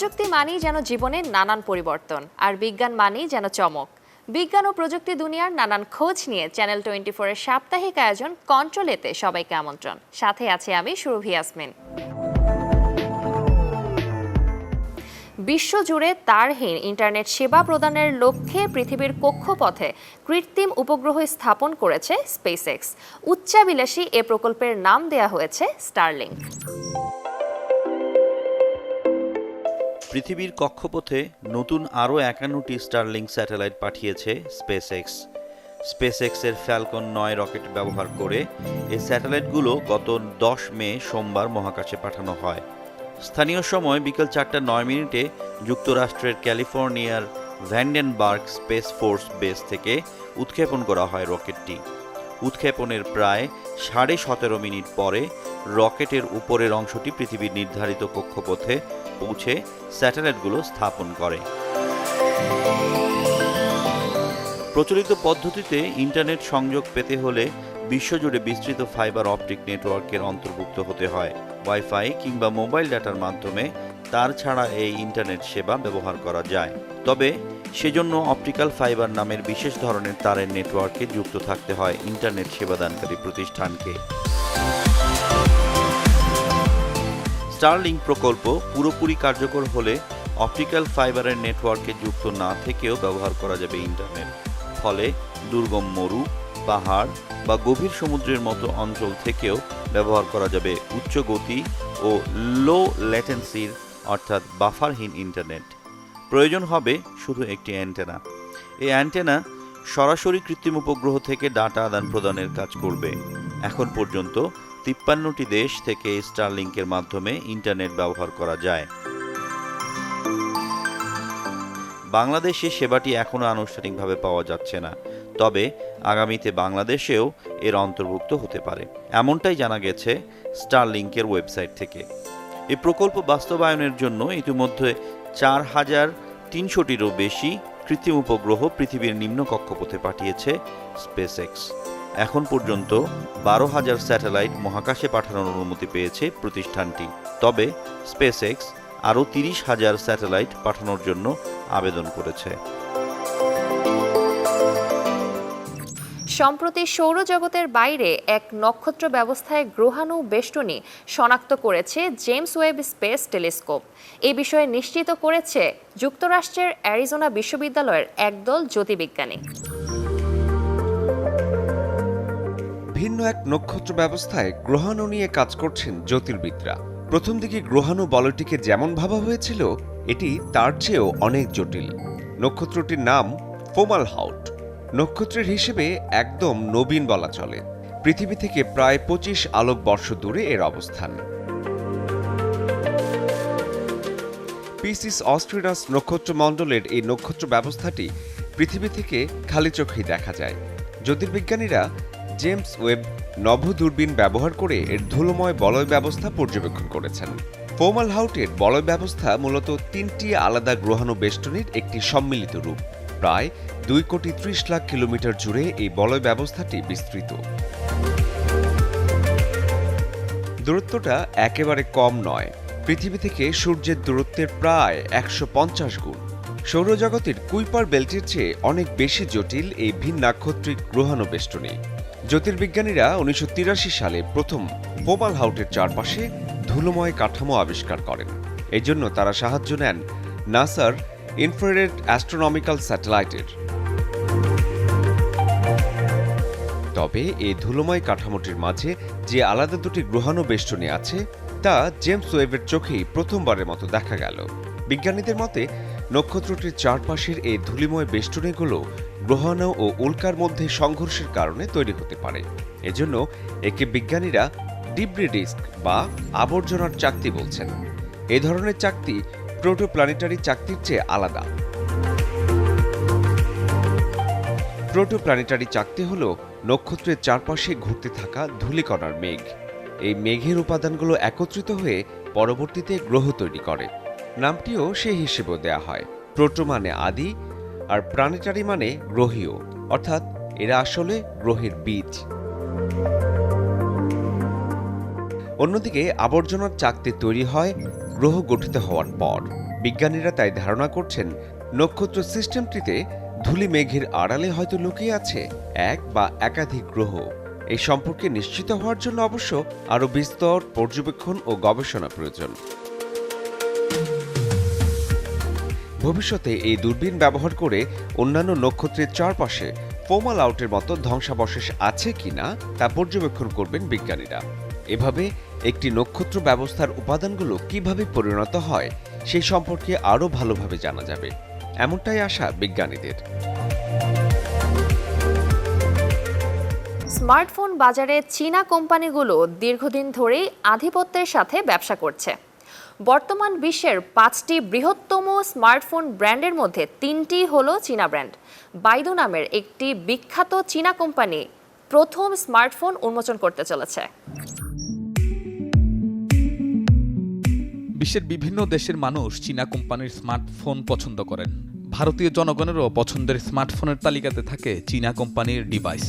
প্রযুক্তি মানেই যেন জীবনের নানান পরিবর্তন, আর বিজ্ঞান মানেই যেন চমক। বিজ্ঞান ও প্রযুক্তি দুনিয়ার নানান খোঁজ নিয়ে চ্যানেল 24-এর সাপ্তাহিক আয়োজন কন্ট্রোল এতে সবাইকে আমন্ত্রণ। সাথে আছি আমি সুরভি ইয়াসমিন। বিশ্বজুড়ে তারহীন ইন্টারনেট সেবা প্রদানের লক্ষ্যে পৃথিবীর কক্ষপথে কৃত্রিম উপগ্রহ স্থাপন করেছে স্পেসএক্স। উচ্চাভিলাষী এ প্রকল্পের নাম দেয়া হয়েছে স্টারলিংক। পৃথিবীর কক্ষপথে নতুন আরও 51টি স্টারলিংক স্যাটেলাইট পাঠিয়েছে স্পেসএক্স। স্পেসএক্সের ফ্যালকন 9 রকেট ব্যবহার করে এই স্যাটেলাইটগুলো গত 10 মে সোমবার মহাকাশে পাঠানো হয়। স্থানীয় সময় বিকেল 4:09 যুক্তরাষ্ট্রের ক্যালিফোর্নিয়ার ভ্যান্ডেনবার্গ স্পেস ফোর্স বেস থেকে উৎক্ষেপণ করা হয় রকেটটি। উৎক্ষেপণের প্রায় 17.5 মিনিট পরে রকেটের উপরের অংশটি পৃথিবীর নির্ধারিত কক্ষপথে পৌঁছে স্যাটেলাইটগুলো স্থাপন করে। প্রচলিত পদ্ধতিতে ইন্টারনেট সংযোগ পেতে হলে বিশ্বজুড়ে বিস্তৃত ফাইবার অপটিক নেটওয়ার্কের অন্তর্ভুক্ত হতে হয়। ওয়াইফাই কিংবা মোবাইল ডাটার মাধ্যমে তার ছাড়া এই ইন্টারনেট সেবা ব্যবহার করা যায়। তবে সেজন্য অপটিক্যাল ফাইবার নামের বিশেষ ধরনের তারের নেটওয়ার্কে যুক্ত থাকতে হয় ইন্টারনেট সেবাদানকারী প্রতিষ্ঠানকে। স্টারলিংক প্রকল্প পুরোপুরি কার্যকর হলে অপটিক্যাল ফাইবারের নেটওয়ার্কে যুক্ত না থেকেও ব্যবহার করা যাবে ইন্টারনেট। ফলে দুর্গম মরু, পাহাড় বা গভীর সমুদ্রের মতো অঞ্চল থেকেও ব্যবহার করা যাবে উচ্চ গতি ও লো ল্যাটেন্সির অর্থাৎ বাফারহীন ইন্টারনেট। প্রয়োজন হবে শুধু একটি অ্যান্টেনা। এই অ্যান্টেনা সরাসরি কৃত্রিম উপগ্রহ থেকে ডাটা আদান প্রদানের কাজ করবে। এখন পর্যন্ত 53টি দেশ থেকে স্টারলিংকের মাধ্যমে ইন্টারনেট ব্যবহার করা যায়। বাংলাদেশে সেবাটি এখনও আনুষ্ঠানিকভাবে পাওয়া যাচ্ছে না, তবে আগামীতে বাংলাদেশেও এর অন্তর্ভুক্ত হতে পারে, এমনটাই জানা গেছে স্টারলিংকের ওয়েবসাইট থেকে। এই প্রকল্প বাস্তবায়নের জন্য ইতিমধ্যে 4,300টিরও বেশি কৃত্রিম উপগ্রহ পৃথিবীর নিম্ন কক্ষপথে পাঠিয়েছে স্পেসএক্স। এখন পর্যন্ত 12,000 স্যাটেলাইট মহাকাশে পাঠানোর অনুমতি পেয়েছে প্রতিষ্ঠানটি। তবে স্পেসএক্স আরও 30,000 স্যাটেলাইট পাঠানোর জন্য আবেদন করেছে। সম্প্রতি সৌরজগতের বাইরে এক নক্ষত্র ব্যবস্থায় গ্রহাণু বেষ্টনী শনাক্ত করেছে জেমস ওয়েব স্পেস টেলিস্কোপ। এ বিষয়ে নিশ্চিত করেছে যুক্তরাষ্ট্রের অ্যারিজোনা বিশ্ববিদ্যালয়ের একদল জ্যোতির্বিজ্ঞানী। ভিন্ন এক নক্ষত্র ব্যবস্থায় গ্রহাণু নিয়ে কাজ করছেন জ্যোতির্বিদরা। প্রথম দিকে গ্রহাণু বলয়টিকে যেমন ভাবা হয়েছিল, এটি তার চেয়েও অনেক জটিল। নক্ষত্রটির নাম ফোমালহাউট। নক্ষত্রের হিসেবে একদম নবীন বলা চলে। পৃথিবী থেকে প্রায় 25 আলোকবর্ষ দূরে এর অবস্থান। পিসিস অস্ট্রিনাস নক্ষত্রমণ্ডলের এই নক্ষত্র ব্যবস্থাটি পৃথিবী থেকে খালি চোখেই দেখা যায়। জ্যোতির্বিজ্ঞানীরা জেমস ওয়েব নভ দূরবীন ব্যবহার করে এর ধুলোময় বলয় ব্যবস্থা পর্যবেক্ষণ করেছেন। ফোমালহাউটের বলয় ব্যবস্থা মূলত 3টি আলাদা গ্রহাণু বেষ্টনীর একটি সম্মিলিত রূপ। প্রায় 2,30,00,000 কিলোমিটার জুড়ে এই বলয় ব্যবস্থাটি বিস্তৃত। দূরত্বটা একেবারে কম নয়, পৃথিবী থেকে সূর্যের দূরত্বের প্রায় 150 গুণ। সৌরজগতের কুইপার বেল্টের চেয়ে অনেক বেশি জটিল এই ভিন্নাক্ষত্রিক গ্রহাণু বেষ্টনী। জ্যোতির্বিজ্ঞানীরা 1983 সালে প্রথম ফোমালহাউটের চারপাশে ধুলোময় কাঠামো আবিষ্কার করেন। এজন্য তারা সাহায্য নেন নাসার ইনফ্রারেড অ্যাস্ট্রোনমিক্যাল স্যাটেলাইটের। তবে এই ধুলোময় কাঠামোটির মাঝে যে আলাদা দুটি গ্রহাণু বেষ্টনী আছে, তা জেমস ওয়েবের চোখেই প্রথমবারের মতো দেখা গেল। বিজ্ঞানীদের মতে নক্ষত্রটির চারপাশের এই ধূলিময় বেষ্টনীগুলো গ্রহাণু ও উল্কার মধ্যে সংঘর্ষের কারণে তৈরি হতে পারে। এজন্য একে বিজ্ঞানীরা ডিব্রি ডিস্ক বা আবর্জনার চাকতি বলছেন। এ ধরনের চাকতি প্রোটোপ্ল্যানেটারি চাকতির চেয়ে আলাদা। প্রোটোপ্ল্যানেটারি চাকতি হল নক্ষত্রের চারপাশে ঘুরতে থাকা ধূলিকণার মেঘ। এই মেঘের উপাদানগুলো একত্রিত হয়ে পরবর্তীতে গ্রহ তৈরি করে। নামটিও সেই হিসেবেও দেয়া হয়। প্রোটো মানে আদি, আর প্ল্যানেটারি মানে গ্রহীয়, অর্থাৎ এরা আসলে গ্রহের বীজ। অন্যদিকে আবর্জনার চাকতি তৈরি হয় গ্রহ গঠিত হওয়ার পর। বিজ্ঞানীরা তাই ধারণা করছেন নক্ষত্র সিস্টেমটিতে ধূলি মেঘের আড়ালে হয়তো লুকিয়ে আছে এক বা একাধিক গ্রহ। এই সম্পর্কে নিশ্চিত হওয়ার জন্য অবশ্য আরও বিস্তর পর্যবেক্ষণ ও গবেষণা প্রয়োজন। ভবিষ্যতে এই দূরবীন ব্যবহার করে অন্যান্য নক্ষত্রের চারপাশে ফোমাল আউটের মতো ধ্বংসাবশেষ আছে কিনা তা পর্যবেক্ষণ করবেন বিজ্ঞানীরা। এভাবে একটি নক্ষত্র ব্যবস্থার উপাদানগুলো কিভাবে পরিণত হয় সেই সম্পর্কে আরও ভালোভাবে জানা যাবে, এমনটাই আশা বিজ্ঞানীদের। স্মার্টফোন বাজারে চীনা কোম্পানিগুলো দীর্ঘদিন ধরেই আধিপত্যের সাথে ব্যবসা করছে। বর্তমান বিশ্বের 5টি বৃহত্তম স্মার্টফোন ব্র্যান্ডের মধ্যে 3টি হলো চীনা ব্র্যান্ড। বাইদু নামের একটি বিখ্যাত চীনা কোম্পানি প্রথম স্মার্টফোন উন্মোচন করতে চলেছে। বিশ্বের বিভিন্ন দেশের মানুষ চীনা কোম্পানির স্মার্টফোন পছন্দ করেন। ভারতীয় জনগণেরও পছন্দের স্মার্টফোনের তালিকাতে থাকে চীনা কোম্পানির ডিভাইস।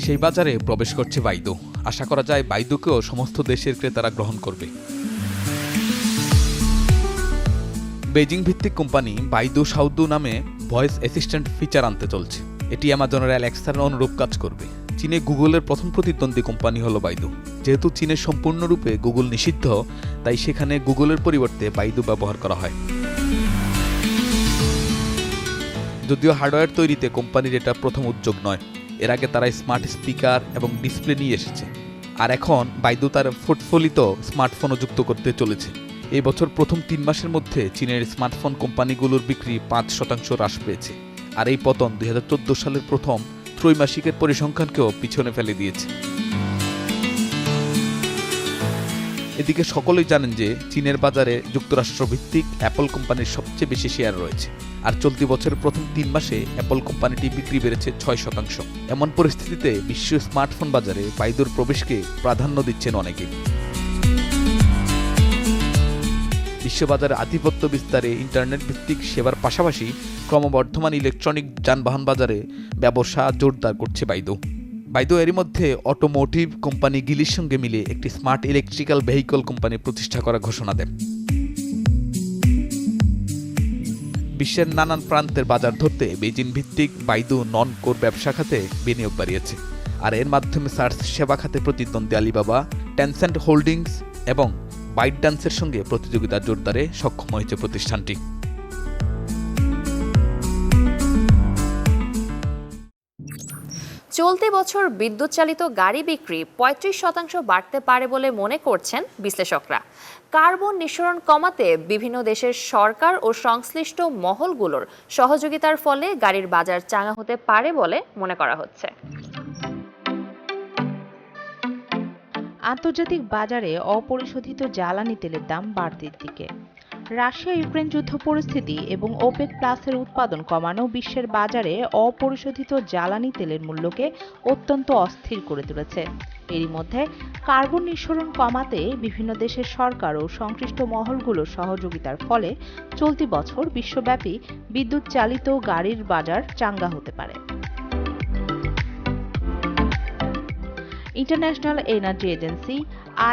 সেই বাজারে প্রবেশ করছে বাইদু। আশা করা যায় বাইদুকেও সমস্ত দেশের ক্রেতারা গ্রহণ করবে। বেজিং ভিত্তিক কোম্পানি বাইদু সাউদু নামে ভয়েস অ্যাসিস্ট্যান্ট ফিচার আনতে চলছে। এটি অ্যামাজনের অ্যালেক্সার অনুরূপ কাজ করবে। চীনে গুগলের প্রথম প্রতিদ্বন্দ্বী কোম্পানি হলো বাইদু। যেহেতু চীনে সম্পূর্ণরূপে গুগল নিষিদ্ধ, তাই সেখানে গুগলের পরিবর্তে বাইদু ব্যবহার করা হয়। যদিও হার্ডওয়্যার তৈরিতে কোম্পানির এটা প্রথম উদ্যোগ নয়। এর আগে তারা স্মার্ট স্পিকার এবং ডিসপ্লে নিয়ে এসেছে। আর এখন বাইদু তার পোর্টফোলিওতে স্মার্টফোনও যুক্ত করতে চলেছে। এই বছর প্রথম 3 মাসের মধ্যে চীনের স্মার্টফোন কোম্পানিগুলোর বিক্রি 5% হ্রাস পেয়েছে। আর এই পতন 2014 সালের প্রথম ত্রৈমাসিকের পরিসংখ্যানকেও পিছনে ফেলে দিয়েছে। এদিকে সকলেই জানেন যে চীনের বাজারে যুক্তরাষ্ট্রভিত্তিক অ্যাপল কোম্পানির সবচেয়ে বেশি শেয়ার রয়েছে। আর চলতি বছরের প্রথম 3 মাসে অ্যাপল কোম্পানিটি বিক্রি বেড়েছে 6%। এমন পরিস্থিতিতে বিশ্ব স্মার্টফোন বাজারে বাইদুর প্রবেশকে প্রাধান্য দিচ্ছেন অনেকেই। বিশ্ববাজারে আধিপত্য বিস্তারে ইন্টারনেট ভিত্তিক সেবার পাশাপাশি ক্রমবর্ধমান ইলেকট্রনিক যানবাহন বাজারে ব্যবসা জোরদার করছে বাইদু। বাইদু এরই মধ্যে অটোমোটিভ কোম্পানি গিলির সঙ্গে মিলে একটি স্মার্ট ইলেকট্রিক্যাল ভেহিকল কোম্পানি প্রতিষ্ঠা করার ঘোষণা দেন। বিশ্বের নানান প্রান্তের বাজার ধরতে বেজিং ভিত্তিক বাইদু নন কোর ব্যবসা খাতে বিনিয়োগ বাড়িয়েছে। আর এর মাধ্যমে সার্চ সেবা খাতে প্রতিদ্বন্দ্বী আলিবাবা, টেনসেন্ট হোল্ডিংস এবং বাইটডান্সের সঙ্গে প্রতিযোগিতা জোরদারে সক্ষম হয়েছে প্রতিষ্ঠানটি। চলতি বছর বিদ্যুৎ চালিত গাড়ি বিক্রি 35% বাড়তে পারে বলে মনে করছেন বিশ্লেষকরা। কার্বন নিঃসরণ কমাতে বিভিন্ন দেশের সরকার ও সংশ্লিষ্ট মহলগুলোর সহযোগিতার ফলে গাড়ির বাজার চাঙা হতে পারে বলে মনে করা হচ্ছে। আন্তর্জাতিক বাজারে অপরিশোধিত জ্বালানি তেলের দাম বাড়তির দিকে। রাশিয়া ইউক্রেন যুদ্ধ পরিস্থিতি এবং ওপেক প্লাসের উৎপাদন কমানো বিশ্বের বাজারে অপরিশোধিত জ্বালানি তেলের মূল্যকে অত্যন্ত অস্থির করে তুলেছে। এরই মধ্যে কার্বন নিঃসরণ কমাতে বিভিন্ন দেশের সরকার ও সংশ্লিষ্ট মহলগুলোর সহযোগিতার ফলে চলতি বছর বিশ্বব্যাপী বিদ্যুৎ চালিত গাড়ির বাজার চাঙ্গা হতে পারে। ইন্টারন্যাশনাল এনার্জি এজেন্সি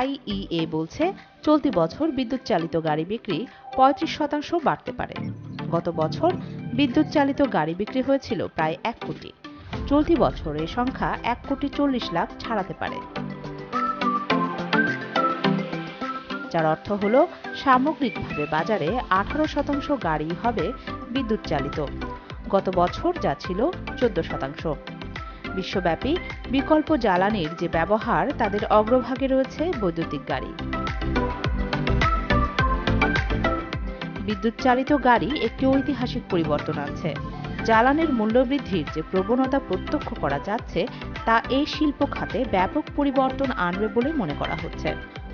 IEA বলছে চলতি বছর বিদ্যুৎ চালিত গাড়ি বিক্রি 35% বাড়তে পারে। গত বছর বিদ্যুৎ চালিত গাড়ি বিক্রি হয়েছিল প্রায় 1 কোটি। চলতি বছর এই সংখ্যা 1,40,00,000 ছাড়াতে পারে, যার অর্থ হলো সামগ্রিকভাবে বাজারে 18% গাড়ি হবে বিদ্যুৎ চালিত। গত বছর যা ছিল 14%। বিশ্বব্যাপী বিকল্প জ্বালানির যে ব্যবহার তাদের অগ্রভাগে রয়েছে বৈদ্যুতিক গাড়ি। বিদ্যুৎ চালিত গাড়ি একটি ঐতিহাসিক পরিবর্তন আনছে। জ্বালানির মূল্যবৃদ্ধির যে প্রবণতা প্রত্যক্ষ করা যাচ্ছে তা এই শিল্প খাতে ব্যাপক পরিবর্তন আনবে বলে মনে করা হচ্ছে।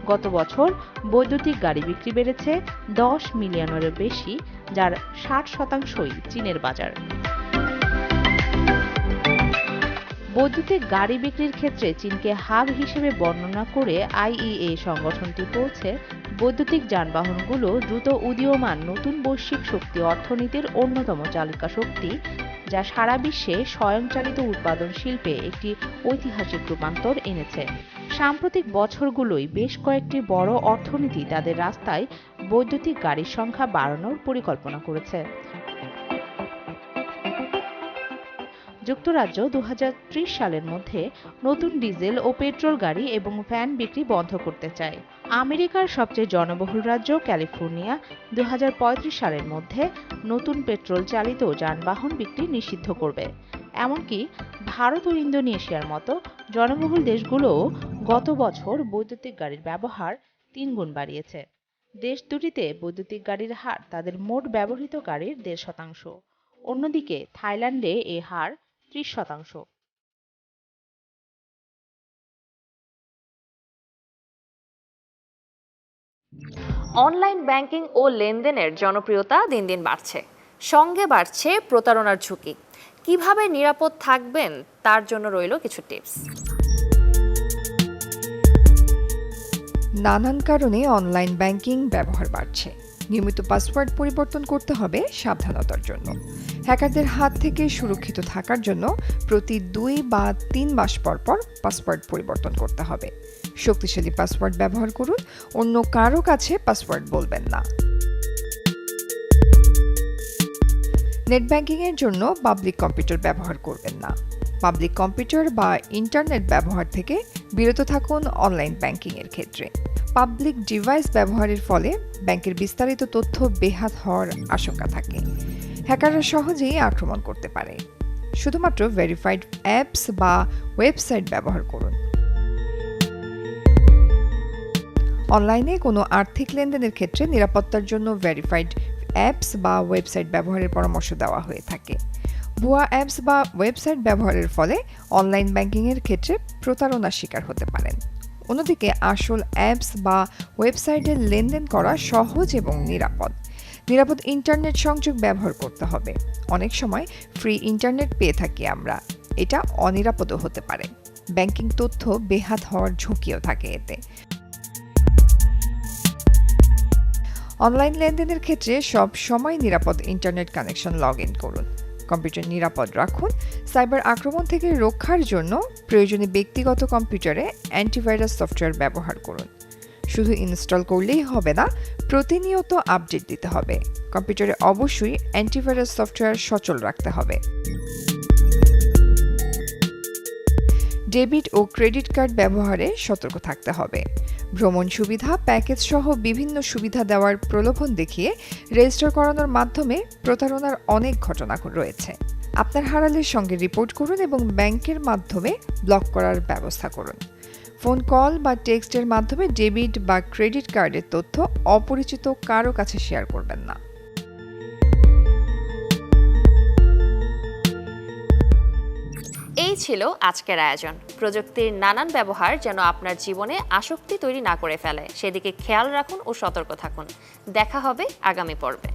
গত বছর বৈদ্যুতিক গাড়ি বিক্রি বেড়েছে 10 মিলিয়নেরও বেশি, যার 60%ই চীনের বাজার। বৈদ্যুতিক গাড়ি বিক্রির ক্ষেত্রে চীনকে হাব হিসেবে বর্ণনা করে IEA সংগঠনটি বলছে, বৈদ্যুতিক যানবাহনগুলো দ্রুত উদীয়মান নতুন বৈশ্বিক শক্তি অর্থনীতির অন্যতম চালিকা শক্তি, যা সারা বিশ্বে স্বয়ংচালিত উৎপাদন শিল্পে একটি ঐতিহাসিক রূপান্তর এনেছে। সাম্প্রতিক বছরগুলোয় বেশ কয়েকটি বড় অর্থনীতি তাদের রাস্তায় বৈদ্যুতিক গাড়ির সংখ্যা বাড়ানোর পরিকল্পনা করেছে। যুক্তরাজ্য 2030 সালের মধ্যে নতুন ডিজেল ও পেট্রোল গাড়ি এবং ভ্যান বিক্রি বন্ধ করতে চায়। আমেরিকার সবচেয়ে জনবহুল রাজ্য ক্যালিফোর্নিয়া 2035 সালের মধ্যে নতুন পেট্রোল চালিত যানবাহন বিক্রি নিষিদ্ধ করবে। এমনকি ভারত ও ইন্দোনেশিয়ার মতো জনবহুল দেশগুলোও গত বছর বৈদ্যুতিক গাড়ির ব্যবহার 3 গুণ বাড়িয়েছে। দেশ দুটিতে বৈদ্যুতিক গাড়ির হার তাদের মোট ব্যবহৃত গাড়ির 1.5%। অন্যদিকে থাইল্যান্ডে এ হার 30%। অনলাইন ব্যাংকিং ও লেনদেনের জনপ্রিয়তা দিন দিন বাড়ছে, সঙ্গে বাড়ছে প্রতারণার ঝুঁকি। কিভাবে নিরাপদ থাকবেন তার জন্য রইল কিছু টিপস। নানান কারণে অনলাইন ব্যাংকিং ব্যবহার বাড়ছে। নিয়মিত পাসওয়ার্ড পরিবর্তন করতে হবে সাবধানতার জন্য। হ্যাকারদের হাত থেকে সুরক্ষিত থাকার জন্য প্রতি 2 বা 3 মাস পর পর পাসওয়ার্ড পরিবর্তন করতে হবে। শক্তিশালী পাসওয়ার্ড ব্যবহার করুন, অন্য কারো কাছে পাসওয়ার্ড বলবেন না। নেট ব্যাংকিংয়ের জন্য পাবলিক কম্পিউটার ব্যবহার করবেন না। পাবলিক কম্পিউটার বা ইন্টারনেট ব্যবহার থেকে বিরত থাকুন অনলাইন ব্যাংকিংয়ের ক্ষেত্রে। পাবলিক ডিভাইস ব্যবহারের ফলে ব্যাংকের বিস্তারিত তথ্য বেহাত হওয়ার আশঙ্কা থাকে। হ্যাকাররা সহজেই আক্রমণ করতে পারে। শুধুমাত্র ভেরিফাইড অ্যাপস বা ওয়েবসাইট ব্যবহার করুন। অনলাইনে কোনো আর্থিক লেনদেনের ক্ষেত্রে নিরাপত্তার জন্য ভেরিফাইড অ্যাপস বা ওয়েবসাইট ব্যবহারের পরামর্শ দেওয়া হয়ে থাকে। ভুয়া অ্যাপস বা ওয়েবসাইট ব্যবহারের ফলে অনলাইন ব্যাংকিংয়ের ক্ষেত্রে প্রতারণার শিকার হতে পারেন। অন্যদিকে আসল অ্যাপস বা ওয়েবসাইটে লেনদেন করা সহজ এবং নিরাপদ। নিরাপদ ইন্টারনেট সংযোগ ব্যবহার করতে হবে। অনেক সময় ফ্রি ইন্টারনেট পেয়ে থাকি আমরা, এটা অনিরাপদও হতে পারে। ব্যাংকিং তথ্য বেহাত হওয়ার ঝুঁকিও থাকে এতে। অনলাইন লেনদেনের ক্ষেত্রে সব সময় নিরাপদ ইন্টারনেট কানেকশন লগ ইন করুন। কম্পিউটার নিরাপদ রাখুন। সাইবার আক্রমণ থেকে রক্ষার জন্য প্রয়োজনে ব্যক্তিগত কম্পিউটারে অ্যান্টিভাইরাস সফটওয়্যার ব্যবহার করুন। শুধু ইনস্টল করলেই হবে না, প্রতিনিয়ত আপডেট দিতে হবে। কম্পিউটারে অবশ্যই অ্যান্টিভাইরাস সফটওয়্যার সচল রাখতে হবে। ডেবিট ও ক্রেডিট কার্ড ব্যবহারে সতর্ক থাকতে হবে। ভ্রমণ সুবিধা, প্যাকেজ সহ বিভিন্ন সুবিধা দেওয়ার প্রলোভন দেখিয়ে রেজিস্টার করানোর মাধ্যমে প্রতারণার অনেক ঘটনা রয়েছে। আপনার হারালের সঙ্গে রিপোর্ট করুন এবং ব্যাংকের মাধ্যমে ব্লক করার ব্যবস্থা করুন। ফোন কল বা টেক্সটের মাধ্যমে ডেবিট বা ক্রেডিট কার্ডের তথ্য অপরিচিত কারো কাছে শেয়ার করবেন না। এই ছিল আজকের আয়োজন। প্রযুক্তির নানান ব্যবহার যেন আপনার জীবনে আসক্তি তৈরি না করে ফেলে, সেদিকে খেয়াল রাখুন ও সতর্ক থাকুন। দেখা হবে আগামী পর্বে।